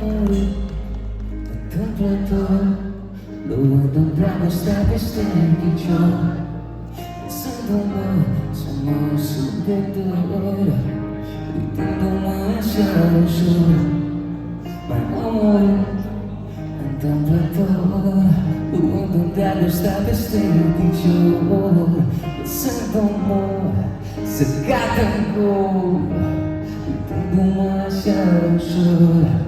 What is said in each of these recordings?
murit întâmplător, luând-mi dragostea peste picior. Lăsându-mă să mă sub de dor, uitându-mă așa ușor. M-ai omorât întâmplător, luând-mi dragostea peste picior. Lăsându-mă să cad în gol, uitându-mă așa ușor.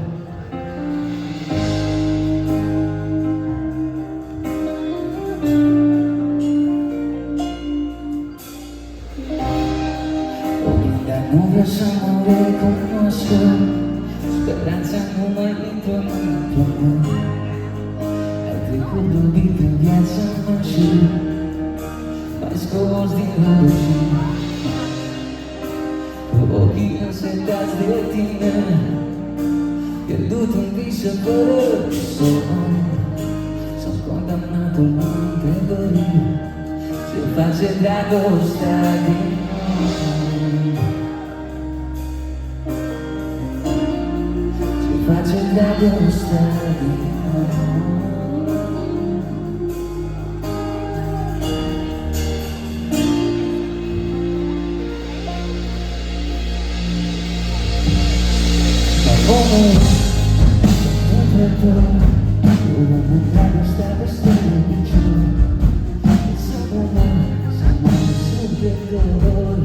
Nu vreau să mă recunoască, speranța nu mai intră în pământ. Ai trecut iubit în viața mea și m-ai scos din rădăcini. Cu ochii însetați de tine, pierdut în visă fără somn. Sunt condamnatul la întrebări, ce face dragostea din noi? Face dragostea din noi? M-ai omorât întâmplător, luând-mi dragostea peste picior. Lăsându-mă să mă sub de dor.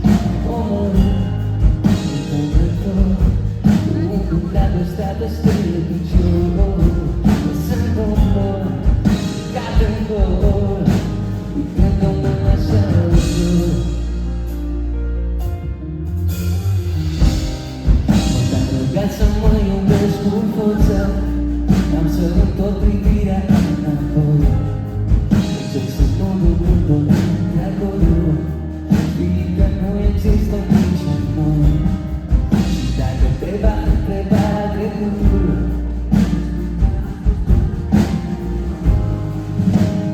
M-ai omorât dragostea peste picior. Lăsându-mă să cad în gol, uitându-mă așa ușor. M-am rugat să mă iubesc cu forță, am să întorc privirea înapoi. Încerc să nu duc întotdeauna de acolo, știi că nu există nici noi. Și dacă te va întreba trecutul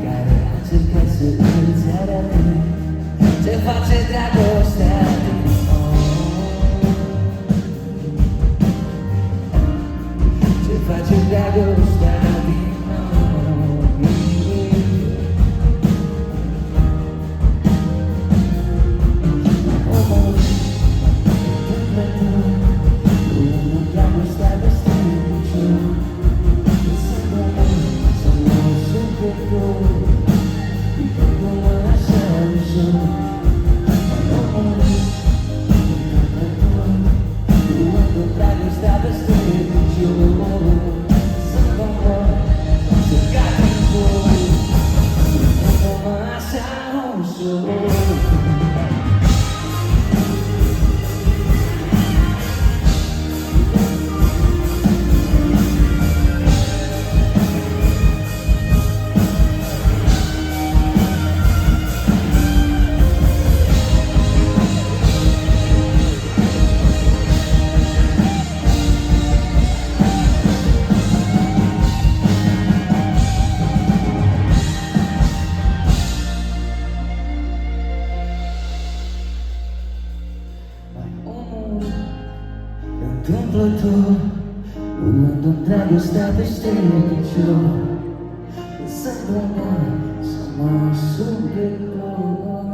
care a încercat să îți arate ce face dragostea din noi, ce face dragostea din noi. Omorât întâmplător, luând-mi dragostea peste picior. Lăsându-mă să mă sub de dor, uitându-mă așa ușor. M-ai omorât întâmplător, luând-mi dragostea peste picior. Lăsându-mă să cad în gol, uitându-mă așa ușor. Întâmplător, luând-mi dragostea peste picior. Lăsându-mă să mă sub de dor.